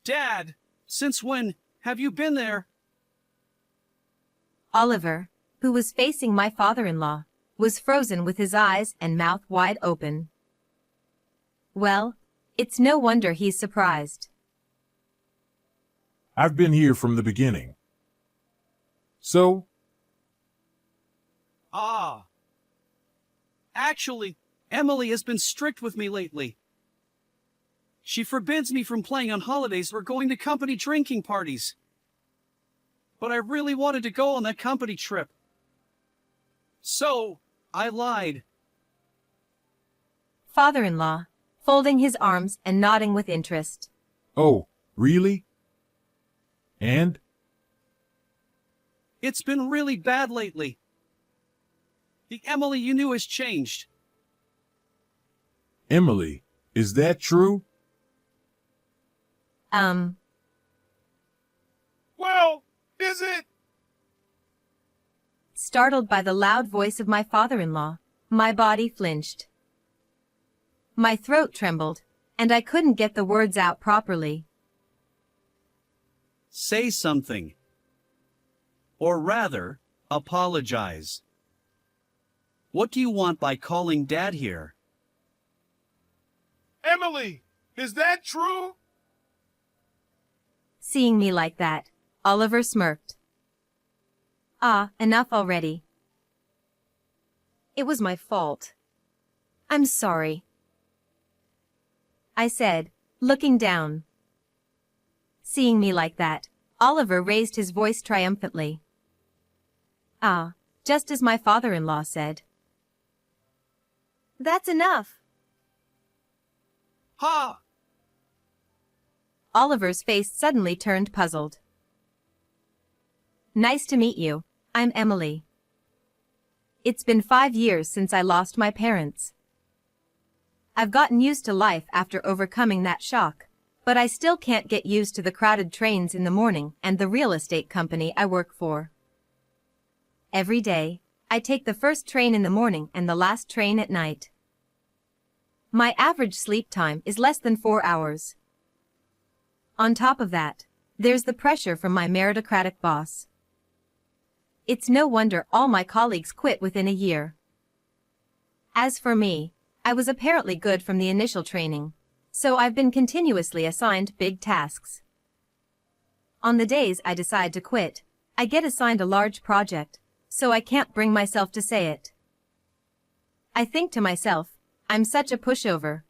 Dad, since when have you been there? Oliver, who was facing my father-in-law, was frozen with his eyes and mouth wide open. Well, it's no wonder he's surprised. I've been here from the beginning. So? Actually, Emily has been strict with me lately. She forbids me from playing on holidays or going to company drinking parties. But I really wanted to go on that company trip. So, I lied. Father-in-law, folding his arms and nodding with interest. Oh, really? And? It's been really bad lately. The Emily you knew has changed. Emily, is that true? Well, is it? Startled by the loud voice of my father-in-law, my body flinched. My throat trembled, and I couldn't get the words out properly. Say something. Or rather, apologize. What do you want by calling Dad here? Emily, is that true? Seeing me like that, Oliver smirked. Enough already. It was my fault. I'm sorry, I said, looking down. Seeing me like that, Oliver raised his voice triumphantly. Just as my father-in-law said. That's enough. Ha! Oliver's face suddenly turned puzzled. Nice to meet you. I'm Emily. It's been 5 years since I lost my parents. I've gotten used to life after overcoming that shock, but I still can't get used to the crowded trains in the morning and the real estate company I work for. Every day, I take the first train in the morning and the last train at night. My average sleep time is less than 4 hours. On top of that, there's the pressure from my meritocratic boss. It's no wonder all my colleagues quit within a year. As for me, I was apparently good from the initial training, so I've been continuously assigned big tasks. On the days I decide to quit, I get assigned a large project, so I can't bring myself to say it. I think to myself, I'm such a pushover.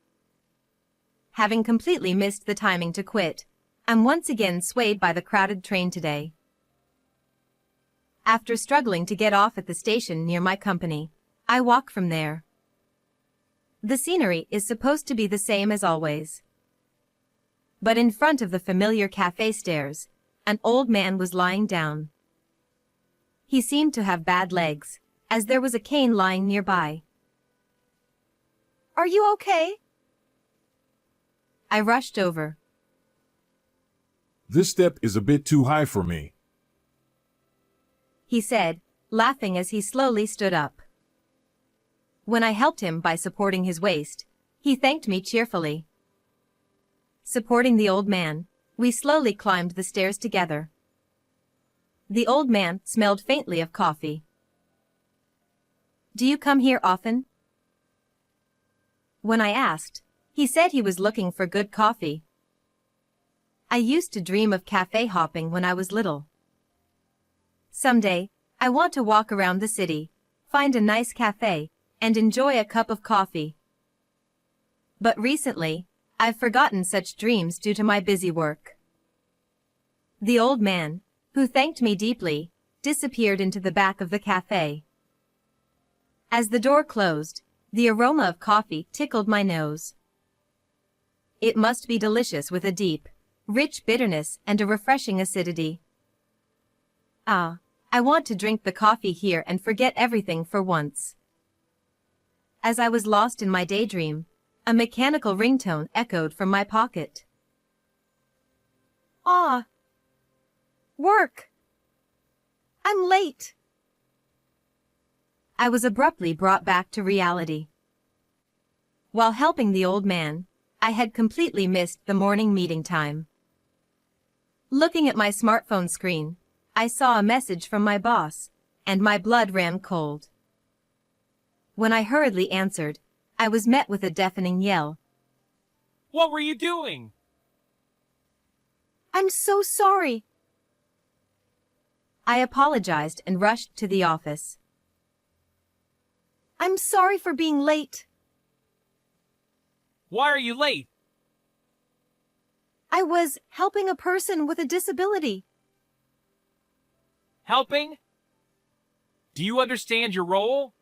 Having completely missed the timing to quit, I'm once again swayed by the crowded train today. After struggling to get off at the station near my company, I walk from there. The scenery is supposed to be the same as always. But in front of the familiar cafe stairs, an old man was lying down. He seemed to have bad legs, as there was a cane lying nearby. Are you okay? I rushed over. This step is a bit too high for me, he said, laughing as he slowly stood up. When I helped him by supporting his waist, he thanked me cheerfully. Supporting the old man, we slowly climbed the stairs together. The old man smelled faintly of coffee. Do you come here often? When I asked, he said he was looking for good coffee. I used to dream of cafe hopping when I was little. Someday, I want to walk around the city, find a nice cafe, and enjoy a cup of coffee. But recently, I've forgotten such dreams due to my busy work. The old man, who thanked me deeply, disappeared into the back of the cafe. As the door closed, the aroma of coffee tickled my nose. It must be delicious with a deep, rich bitterness and a refreshing acidity. I want to drink the coffee here and forget everything for once. As I was lost in my daydream, a mechanical ringtone echoed from my pocket. Work! I'm late! I was abruptly brought back to reality. While helping the old man, I had completely missed the morning meeting time. Looking at my smartphone screen, I saw a message from my boss, and my blood ran cold. When I hurriedly answered, I was met with a deafening yell. What were you doing? I'm so sorry. I apologized and rushed to the office. I'm sorry for being late. Why are you late? I was helping a person with a disability. Helping? Do you understand your role?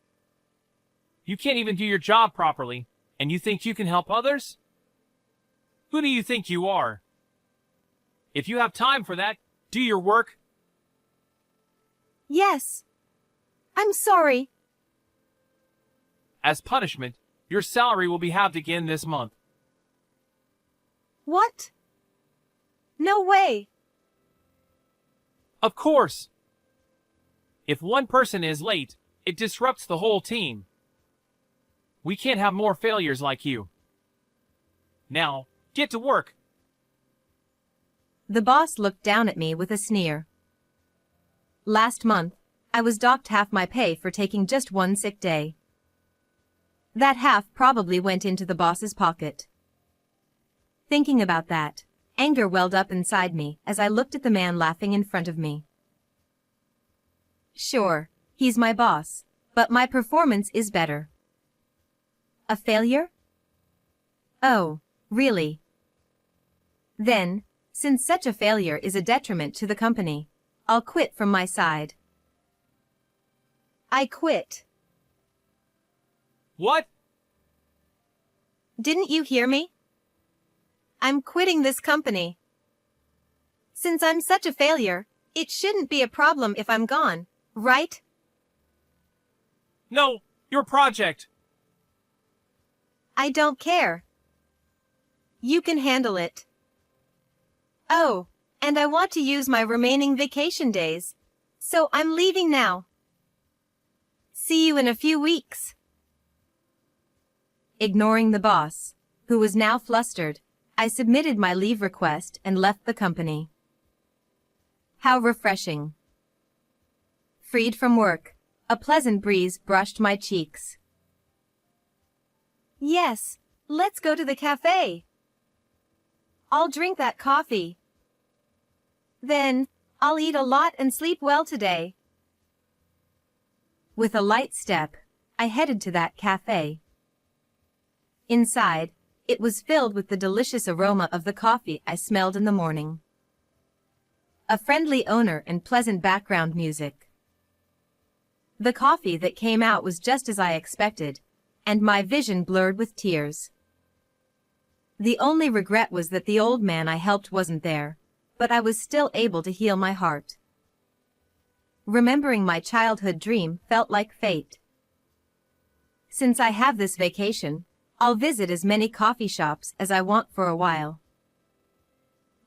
You can't even do your job properly, and you think you can help others? Who do you think you are? If you have time for that, do your work. Yes. I'm sorry. As punishment, your salary will be halved again this month. What? No way. Of course. If one person is late, it disrupts the whole team. We can't have more failures like you. Now, get to work. The boss looked down at me with a sneer. Last month, I was docked half my pay for taking just one sick day. That half probably went into the boss's pocket. Thinking about that, anger welled up inside me as I looked at the man laughing in front of me. Sure, he's my boss, but my performance is better. A failure? Oh, really? Then, since such a failure is a detriment to the company, I'll quit from my side. I quit. What? Didn't you hear me? I'm quitting this company. Since I'm such a failure, it shouldn't be a problem if I'm gone, right? No, your project. I don't care. You can handle it. Oh, and I want to use my remaining vacation days, so I'm leaving now. See you in a few weeks. Ignoring the boss, who was now flustered, I submitted my leave request and left the company. How refreshing. Freed from work, a pleasant breeze brushed my cheeks. Yes, let's go to the cafe. I'll drink that coffee. Then, I'll eat a lot and sleep well today. With a light step, I headed to that cafe. Inside, it was filled with the delicious aroma of the coffee I smelled in the morning. A friendly owner and pleasant background music. The coffee that came out was just as I expected, and my vision blurred with tears. The only regret was that the old man I helped wasn't there, but I was still able to heal my heart. Remembering my childhood dream felt like fate. Since I have this vacation, I'll visit as many coffee shops as I want for a while.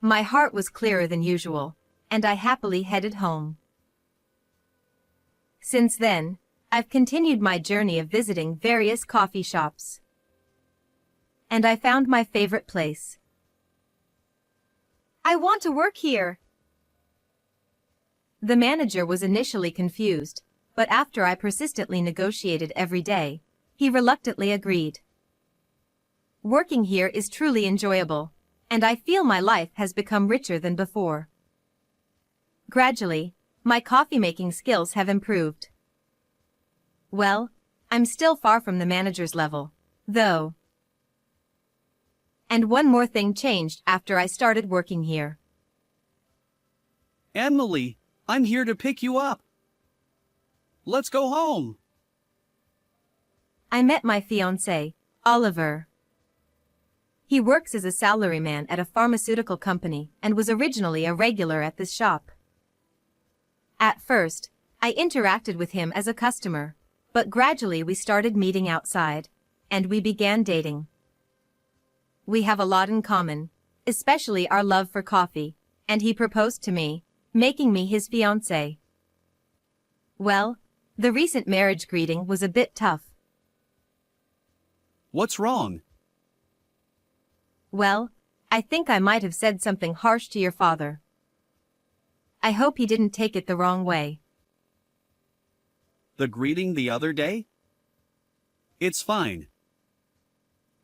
My heart was clearer than usual, and I happily headed home. Since then, I've continued my journey of visiting various coffee shops. And I found my favorite place. I want to work here. The manager was initially confused, but after I persistently negotiated every day, he reluctantly agreed. Working here is truly enjoyable, and I feel my life has become richer than before. Gradually, my coffee-making skills have improved. Well, I'm still far from the manager's level, though. And one more thing changed after I started working here. Emily, I'm here to pick you up. Let's go home. I met my fiancé, Oliver. He works as a salaryman at a pharmaceutical company and was originally a regular at this shop. At first, I interacted with him as a customer, but gradually we started meeting outside, and we began dating. We have a lot in common, especially our love for coffee, and he proposed to me, making me his fiancé. Well, the recent marriage greeting was a bit tough. What's wrong? Well, I think I might have said something harsh to your father. I hope he didn't take it the wrong way. The greeting the other day? It's fine.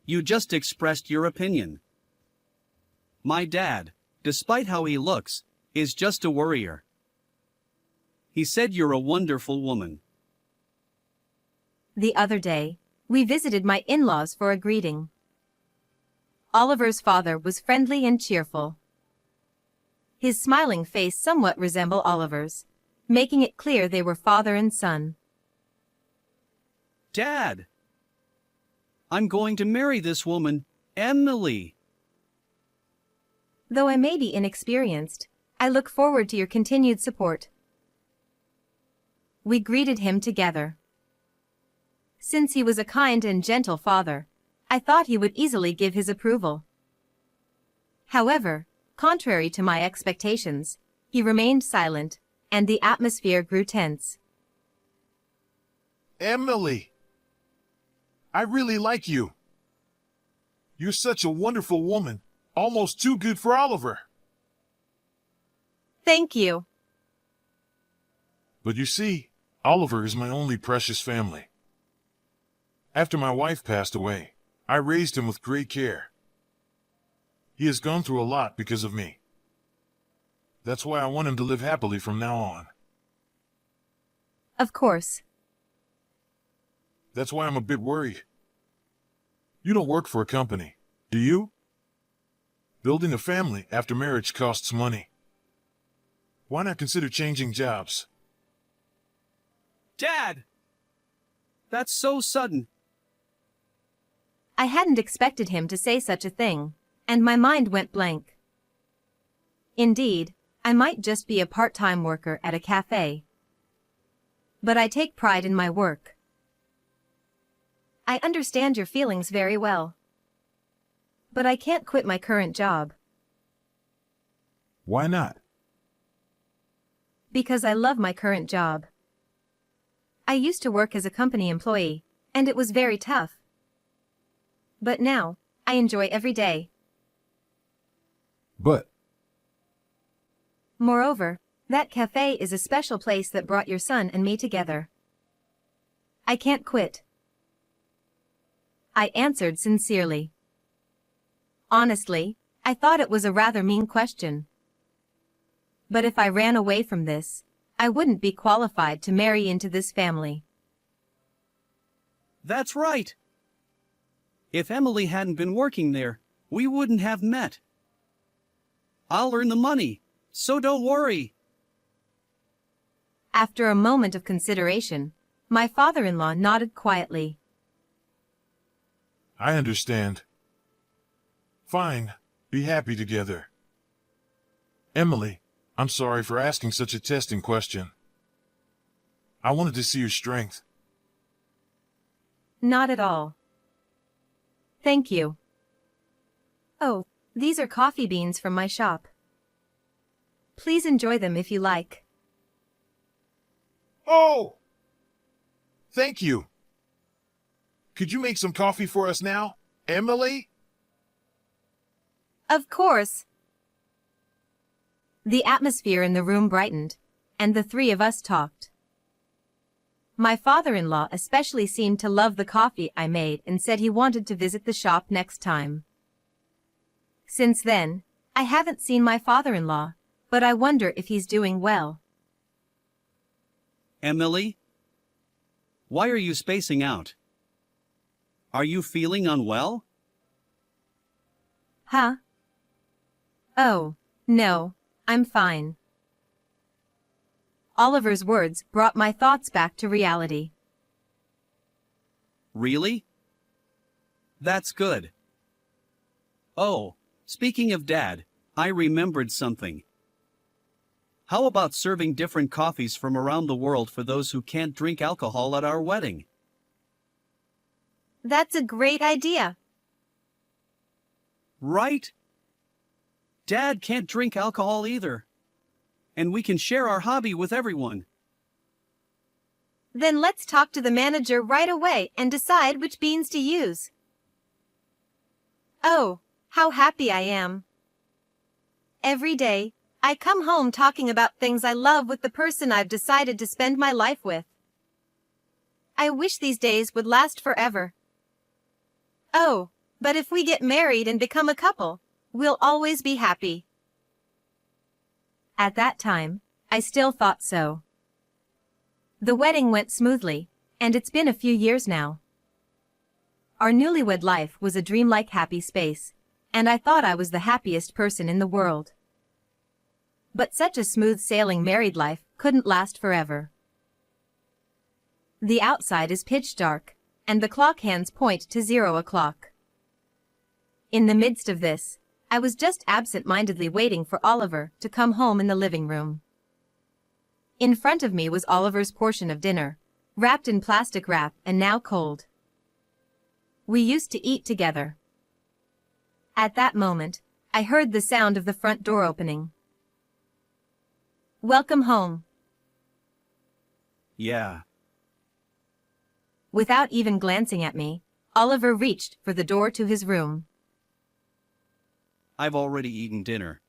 You just expressed your opinion. My dad, despite how he looks, is just a worrier. He said you're a wonderful woman. The other day, we visited my in-laws for a greeting. Oliver's father was friendly and cheerful. His smiling face somewhat resembled Oliver's, making it clear they were father and son. Dad! I'm going to marry this woman, Emily. Though I may be inexperienced, I look forward to your continued support. We greeted him together. Since he was a kind and gentle father, I thought he would easily give his approval. However, contrary to my expectations, he remained silent, and the atmosphere grew tense. Emily, I really like you. You're such a wonderful woman, almost too good for Oliver. Thank you. But you see, Oliver is my only precious family. After my wife passed away, I raised him with great care. He has gone through a lot because of me. That's why I want him to live happily from now on. Of course. That's why I'm a bit worried. You don't work for a company, do you? Building a family after marriage costs money. Why not consider changing jobs? Dad! That's so sudden. I hadn't expected him to say such a thing, and my mind went blank. Indeed, I might just be a part-time worker at a cafe. But I take pride in my work. I understand your feelings very well. But I can't quit my current job. Why not? Because I love my current job. I used to work as a company employee, and it was very tough. But now, I enjoy every day. But Moreover, that cafe is a special place that brought your son and me together. I can't quit. I answered sincerely. Honestly, I thought it was a rather mean question. But if I ran away from this, I wouldn't be qualified to marry into this family. That's right. If Emily hadn't been working there, we wouldn't have met. I'll earn the money, so don't worry. After a moment of consideration, my father-in-law nodded quietly. I understand. Fine, be happy together. Emily, I'm sorry for asking such a testing question. I wanted to see your strength. Not at all. Thank you. Oh, these are coffee beans from my shop. Please enjoy them if you like. Oh! Thank you. Could you make some coffee for us now, Emily? Of course. The atmosphere in the room brightened, and the three of us talked. My father-in-law especially seemed to love the coffee I made and said he wanted to visit the shop next time. Since then, I haven't seen my father-in-law, but I wonder if he's doing well. Emily? Why are you spacing out? Are you feeling unwell? Huh? Oh, no, I'm fine. Oliver's words brought my thoughts back to reality. Really? That's good. Oh, speaking of Dad, I remembered something. How about serving different coffees from around the world for those who can't drink alcohol at our wedding? That's a great idea. Right? Dad can't drink alcohol either. And we can share our hobby with everyone. Then let's talk to the manager right away and decide which beans to use. Oh, how happy I am. Every day, I come home talking about things I love with the person I've decided to spend my life with. I wish these days would last forever. Oh, but if we get married and become a couple, we'll always be happy. At that time, I still thought so. The wedding went smoothly, and it's been a few years now. Our newlywed life was a dreamlike happy space, and I thought I was the happiest person in the world. But such a smooth sailing married life couldn't last forever. The outside is pitch dark, and the clock hands point to 0 o'clock. In the midst of this, I was just absent-mindedly waiting for Oliver to come home in the living room. In front of me was Oliver's portion of dinner, wrapped in plastic wrap and now cold. We used to eat together. At that moment, I heard the sound of the front door opening. "Welcome home." Yeah. Without even glancing at me, Oliver reached for the door to his room. I've already eaten dinner.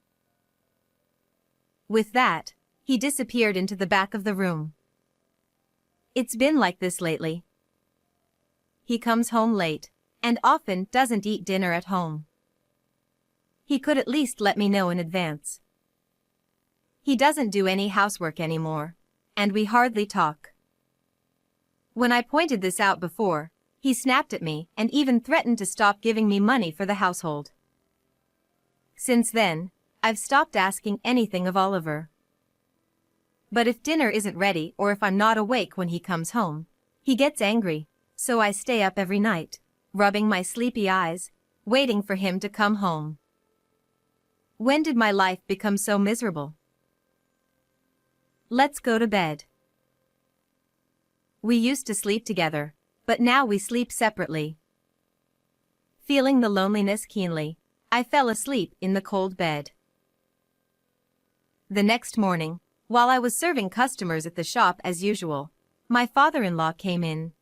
With that, he disappeared into the back of the room. It's been like this lately. He comes home late, and often doesn't eat dinner at home. He could at least let me know in advance. He doesn't do any housework anymore, and we hardly talk. When I pointed this out before, he snapped at me and even threatened to stop giving me money for the household. Since then, I've stopped asking anything of Oliver. But if dinner isn't ready or if I'm not awake when he comes home, he gets angry, so I stay up every night, rubbing my sleepy eyes, waiting for him to come home. When did my life become so miserable? Let's go to bed. We used to sleep together, but now we sleep separately. Feeling the loneliness keenly, I fell asleep in the cold bed. The next morning, while I was serving customers at the shop as usual, my father-in-law came in.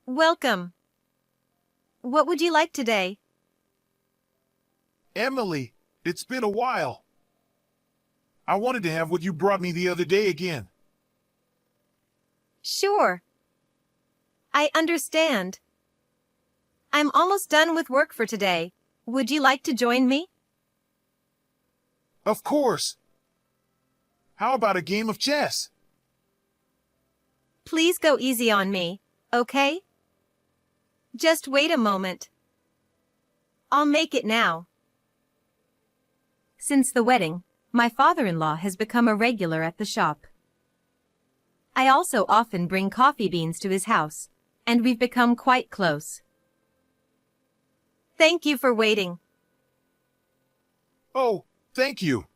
"Welcome. What would you like today?" Emily, it's been a while. I wanted to have what you brought me the other day again. "Sure. I understand. I'm almost done with work for today. Would you like to join me?" Of course. How about a game of chess? Please go easy on me, okay? Just wait a moment. I'll make it now. Since the wedding, my father-in-law has become a regular at the shop. I also often bring coffee beans to his house, and we've become quite close. Thank you for waiting. Oh, thank you.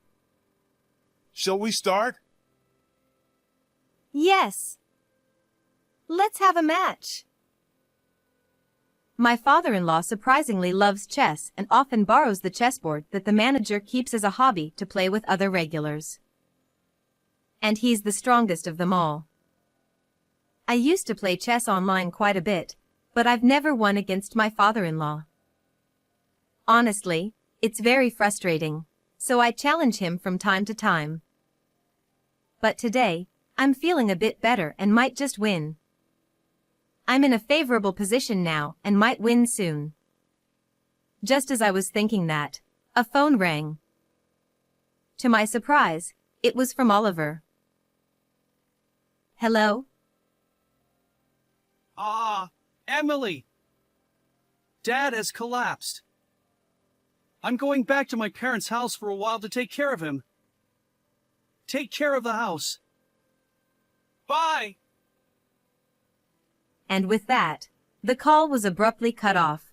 Shall we start? Yes. Let's have a match. My father-in-law surprisingly loves chess and often borrows the chessboard that the manager keeps as a hobby to play with other regulars. And he's the strongest of them all. I used to play chess online quite a bit, but I've never won against my father-in-law. Honestly, it's very frustrating, so I challenge him from time to time. But today, I'm feeling a bit better and might just win. I'm in a favorable position now and might win soon. Just as I was thinking that, a phone rang. To my surprise, it was from Oliver. Hello? Ah, Emily! Dad has collapsed. I'm going back to my parents' house for a while to take care of him. Take care of the house. Bye! And with that, the call was abruptly cut off.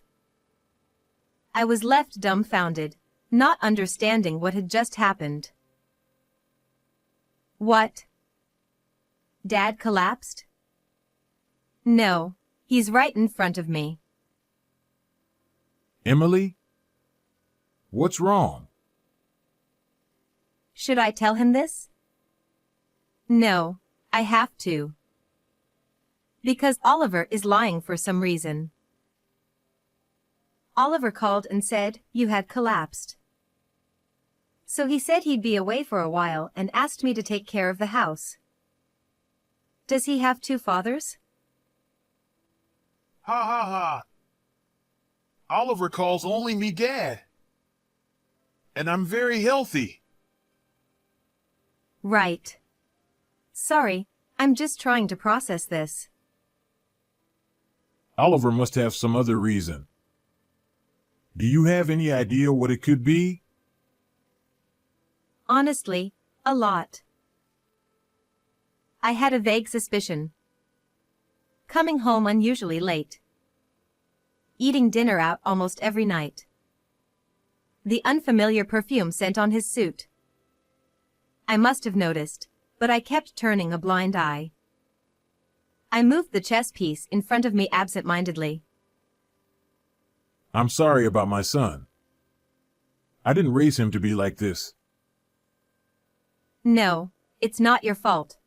I was left dumbfounded, not understanding what had just happened. What? Dad collapsed? No, he's right in front of me. Emily? What's wrong? Should I tell him this? No, I have to. Because Oliver is lying for some reason. Oliver called and said you had collapsed. So he said he'd be away for a while and asked me to take care of the house. Does he have two fathers? Ha ha ha. Oliver calls only me Dad. And I'm very healthy. Right. Sorry, I'm just trying to process this. Oliver must have some other reason. Do you have any idea what it could be? Honestly, a lot. I had a vague suspicion. Coming home unusually late. Eating dinner out almost every night. The unfamiliar perfume scent on his suit. I must have noticed, but I kept turning a blind eye. I moved the chess piece in front of me absent-mindedly. I'm sorry about my son. I didn't raise him to be like this. No, it's not your fault.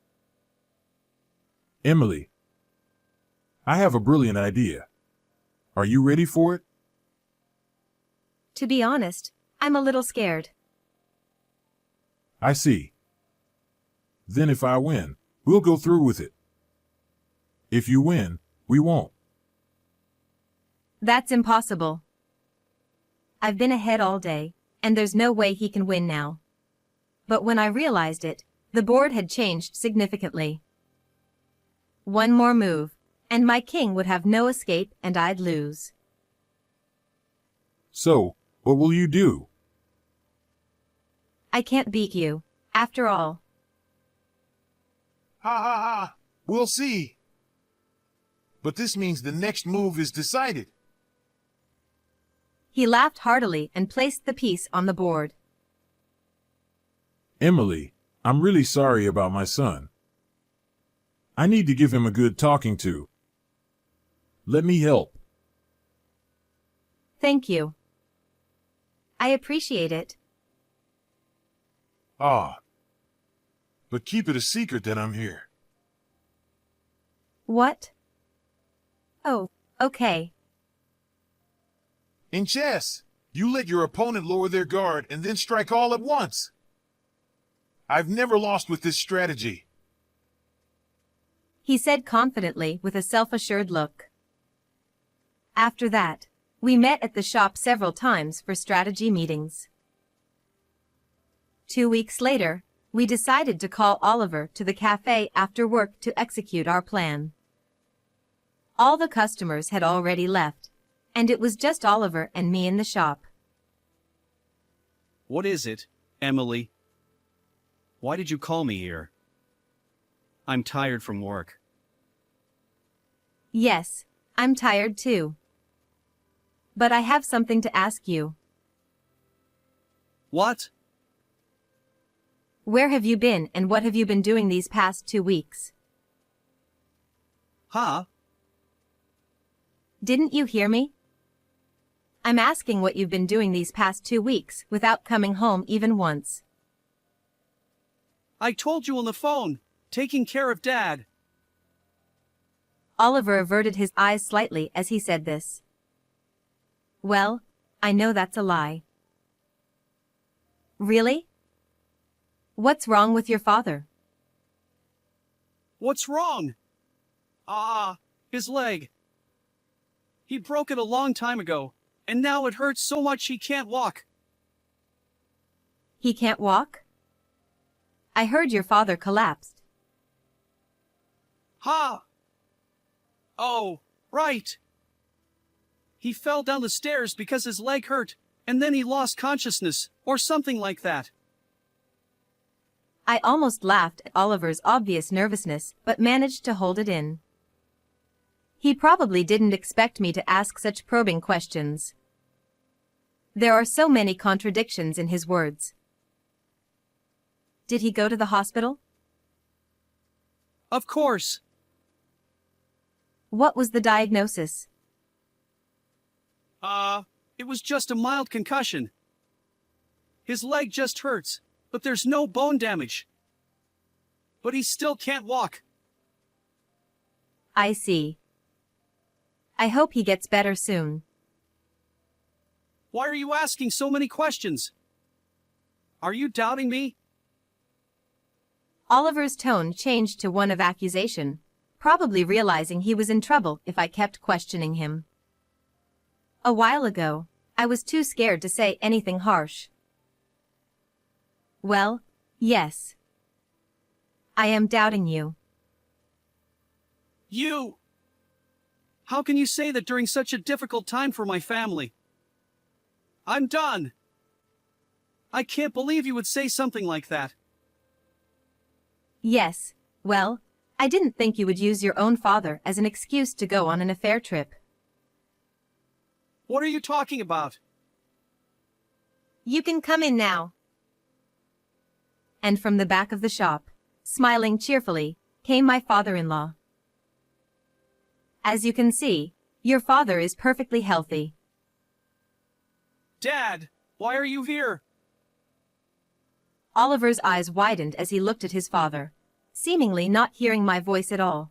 Emily, I have a brilliant idea. Are you ready for it? To be honest, I'm a little scared. I see. Then if I win, we'll go through with it. If you win, we won't. That's impossible. I've been ahead all day, and there's no way he can win now. But when I realized it, the board had changed significantly. One more move, and my king would have no escape and I'd lose. So, what will you do? I can't beat you, after all. Ha ha ha. We'll see. But this means the next move is decided. He laughed heartily and placed the piece on the board. Emily, I'm really sorry about my son. I need to give him a good talking to. Let me help. Thank you. I appreciate it. Ah. But keep it a secret that I'm here. What? Oh, okay. In chess, you let your opponent lower their guard and then strike all at once. I've never lost with this strategy. He said confidently with a self-assured look. After that, we met at the shop several times for strategy meetings. 2 weeks later, we decided to call Oliver to the cafe after work to execute our plan. All the customers had already left, and it was just Oliver and me in the shop. What is it, Emily? Why did you call me here? I'm tired from work. Yes, I'm tired too. But I have something to ask you. What? Where have you been and what have you been doing these past 2 weeks? Huh? Didn't you hear me? I'm asking what you've been doing these past 2 weeks without coming home even once. I told you on the phone. Taking care of Dad. Oliver averted his eyes slightly as he said this. Well, I know that's a lie. Really? What's wrong with your father? What's wrong? His leg. He broke it a long time ago, and now it hurts so much he can't walk. He can't walk? I heard your father collapsed. Ha! Oh, right. He fell down the stairs because his leg hurt, and then he lost consciousness, or something like that. I almost laughed at Oliver's obvious nervousness, but managed to hold it in. He probably didn't expect me to ask such probing questions. There are so many contradictions in his words. Did he go to the hospital? Of course. What was the diagnosis? It was just a mild concussion. His leg just hurts, but there's no bone damage. But he still can't walk. I see. I hope he gets better soon. Why are you asking so many questions? Are you doubting me? Oliver's tone changed to one of accusation, probably realizing he was in trouble if I kept questioning him. A while ago, I was too scared to say anything harsh. Well, yes. I am doubting you. You! How can you say that during such a difficult time for my family? I'm done! I can't believe you would say something like that. Yes, well, I didn't think you would use your own father as an excuse to go on an affair trip. What are you talking about? You can come in now. And from the back of the shop, smiling cheerfully, came my father-in-law. As you can see, your father is perfectly healthy. Dad, why are you here? Oliver's eyes widened as he looked at his father, seemingly not hearing my voice at all.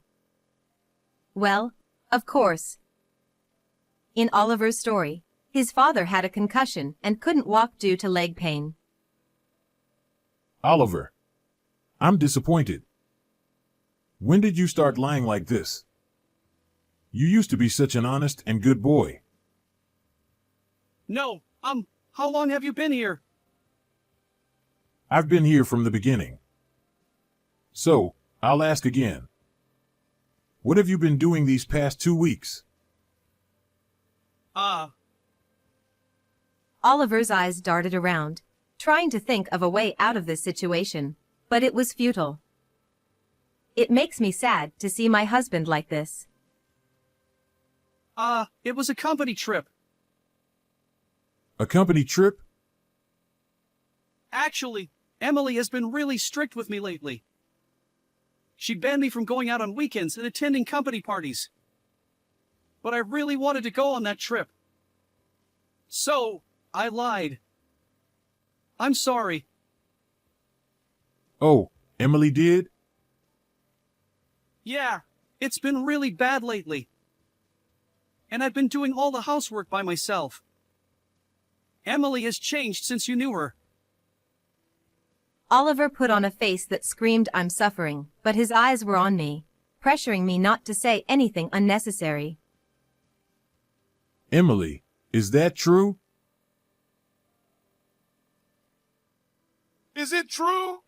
Well, of course. In Oliver's story, his father had a concussion and couldn't walk due to leg pain. Oliver, I'm disappointed. When did you start lying like this? You used to be such an honest and good boy. No, how long have you been here? I've been here from the beginning. So, I'll ask again. What have you been doing these past 2 weeks? Oliver's eyes darted around, trying to think of a way out of this situation, but it was futile. It makes me sad to see my husband like this. It was a company trip. A company trip? Actually, Emily has been really strict with me lately. She banned me from going out on weekends and attending company parties. But I really wanted to go on that trip. So, I lied. I'm sorry. Oh, Emily did? Yeah, it's been really bad lately. And I've been doing all the housework by myself. Emily has changed since you knew her. Oliver put on a face that screamed I'm suffering, but his eyes were on me, pressuring me not to say anything unnecessary. Emily, is that true? Is it true?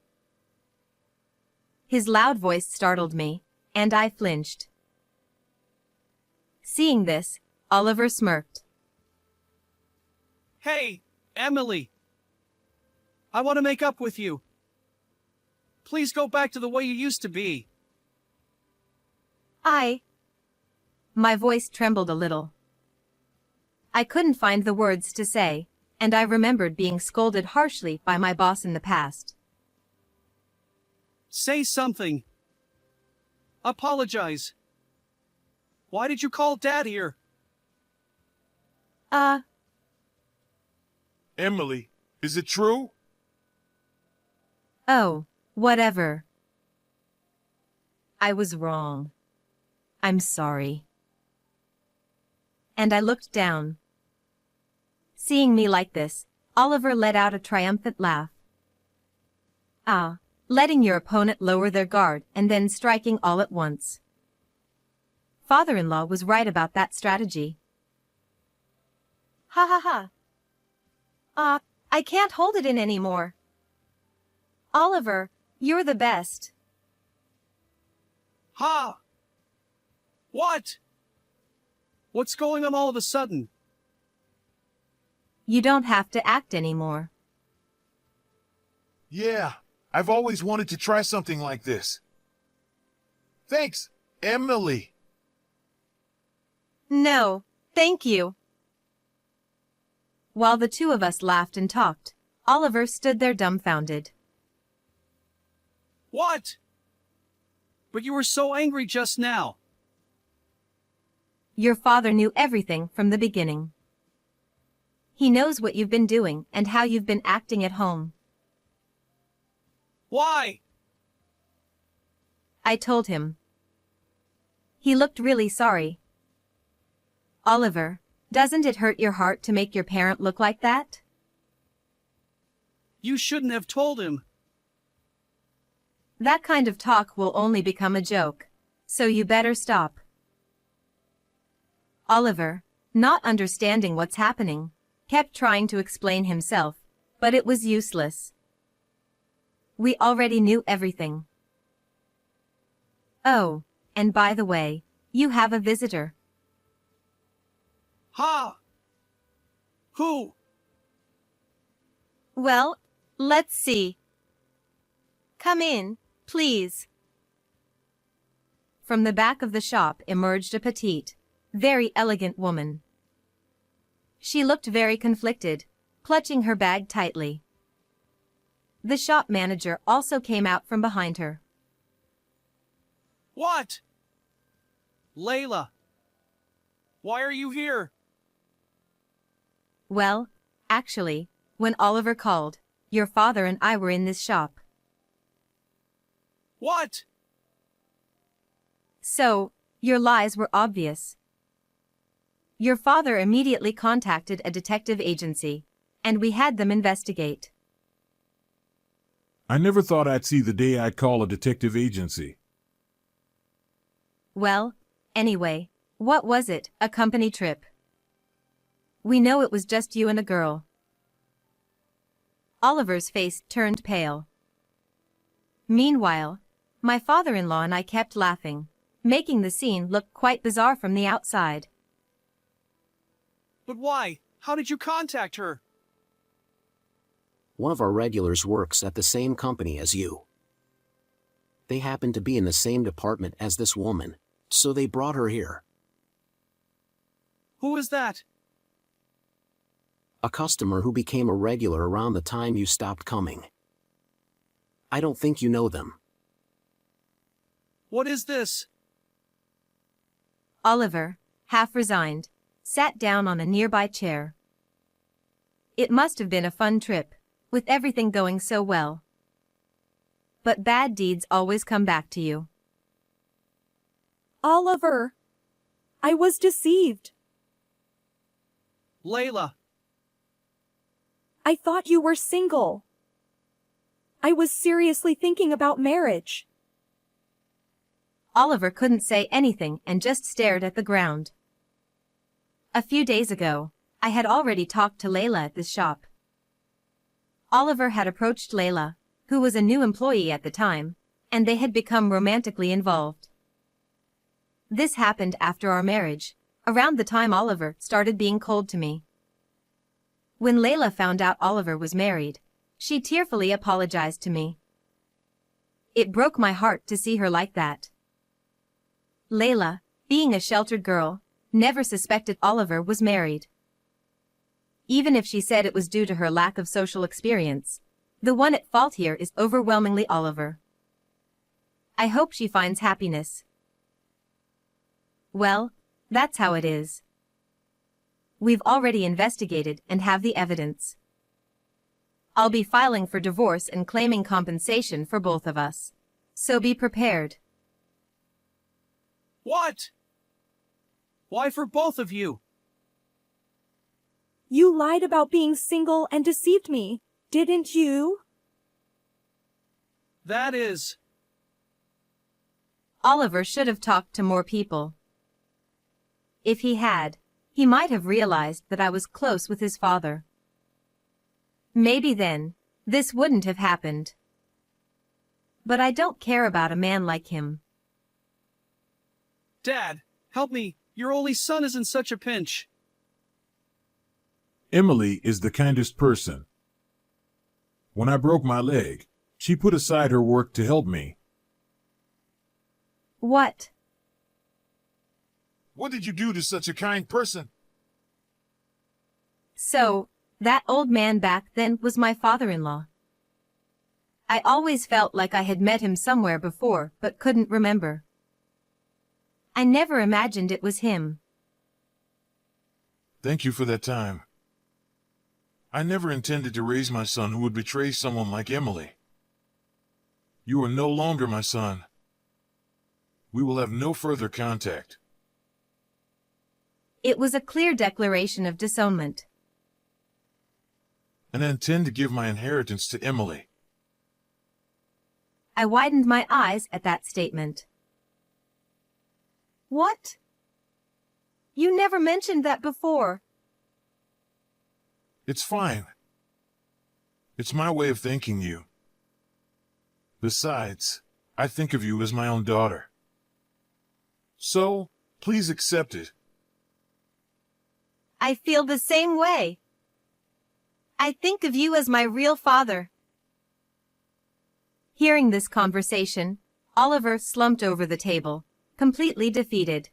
His loud voice startled me, and I flinched. Seeing this, Oliver smirked. Hey, Emily. I want to make up with you. Please go back to the way you used to be. My voice trembled a little. I couldn't find the words to say, and I remembered being scolded harshly by my boss in the past. Say something. Apologize. Why did you call Dad here? Emily, is it true? Oh, whatever. I was wrong. I'm sorry. And I looked down. Seeing me like this, Oliver let out a triumphant laugh. Letting your opponent lower their guard and then striking all at once. Father-in-law was right about that strategy. Ha ha ha. I can't hold it in anymore. Oliver, you're the best. Ha! What? What's going on all of a sudden? You don't have to act anymore. Yeah, I've always wanted to try something like this. Thanks, Emily. No, thank you. While the two of us laughed and talked, Oliver stood there dumbfounded. What? But you were so angry just now. Your father knew everything from the beginning. He knows what you've been doing and how you've been acting at home. Why? I told him. He looked really sorry. Oliver, doesn't it hurt your heart to make your parent look like that? You shouldn't have told him. That kind of talk will only become a joke, so you better stop. Oliver, not understanding what's happening, kept trying to explain himself, but it was useless. We already knew everything. Oh, and by the way, you have a visitor. Ha! Who? Well, let's see. Come in, please. From the back of the shop emerged a petite, very elegant woman. She looked very conflicted, clutching her bag tightly. The shop manager also came out from behind her. What? Layla. Why are you here? Well, actually, when Oliver called, your father and I were in this shop. What? So, your lies were obvious. Your father immediately contacted a detective agency, and we had them investigate. I never thought I'd see the day I'd call a detective agency. Well, anyway, what was it? A company trip? We know it was just you and a girl. Oliver's face turned pale. Meanwhile, my father-in-law and I kept laughing, making the scene look quite bizarre from the outside. But why? How did you contact her? One of our regulars works at the same company as you. They happen to be in the same department as this woman, so they brought her here. Who is that? A customer who became a regular around the time you stopped coming. I don't think you know them. What is this? Oliver, half resigned, sat down on a nearby chair. It must have been a fun trip, with everything going so well. But bad deeds always come back to you. Oliver, I was deceived. Layla. I thought you were single. I was seriously thinking about marriage. Oliver couldn't say anything and just stared at the ground. A few days ago, I had already talked to Layla at this shop. Oliver had approached Layla, who was a new employee at the time, and they had become romantically involved. This happened after our marriage, around the time Oliver started being cold to me. When Layla found out Oliver was married, she tearfully apologized to me. It broke my heart to see her like that. Layla, being a sheltered girl, never suspected Oliver was married. Even if she said it was due to her lack of social experience, the one at fault here is overwhelmingly Oliver. I hope she finds happiness. Well, that's how it is. We've already investigated and have the evidence. I'll be filing for divorce and claiming compensation for both of us. So be prepared. What? Why for both of you? You lied about being single and deceived me, didn't you? That is... Oliver should have talked to more people. If he had, he might have realized that I was close with his father. Maybe then, this wouldn't have happened. But I don't care about a man like him. Dad, help me. Your only son is in such a pinch. Emily is the kindest person. When I broke my leg, she put aside her work to help me. What? What did you do to such a kind person? So, that old man back then was my father-in-law. I always felt like I had met him somewhere before, but couldn't remember. I never imagined it was him. Thank you for that time. I never intended to raise my son who would betray someone like Emily. You are no longer my son. We will have no further contact. It was a clear declaration of disownment. and I intend to give my inheritance to Emily. I widened my eyes at that statement. What? You never mentioned that before. It's fine. It's my way of thanking you. Besides, I think of you as my own daughter. So, please accept it. I feel the same way. I think of you as my real father. Hearing this conversation, Oliver slumped over the table, completely defeated.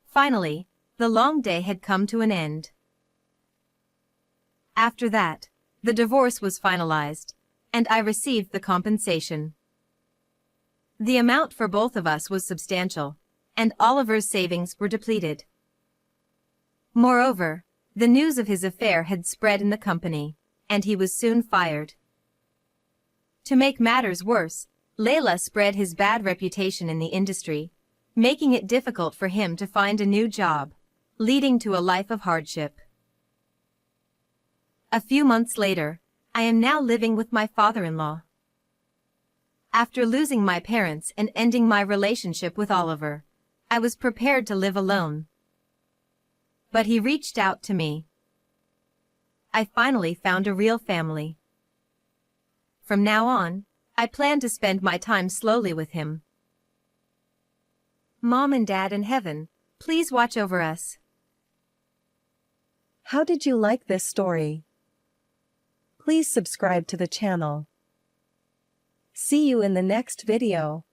Finally, the long day had come to an end. After that, the divorce was finalized, and I received the compensation. The amount for both of us was substantial, and Oliver's savings were depleted. Moreover, the news of his affair had spread in the company, and he was soon fired. To make matters worse, Layla spread his bad reputation in the industry, making it difficult for him to find a new job, leading to a life of hardship. A few months later, I am now living with my father-in-law. After losing my parents and ending my relationship with Oliver, I was prepared to live alone. But he reached out to me. I finally found a real family. From now on, I plan to spend my time slowly with him. Mom and Dad in heaven, please watch over us. How did you like this story? Please subscribe to the channel. See you in the next video.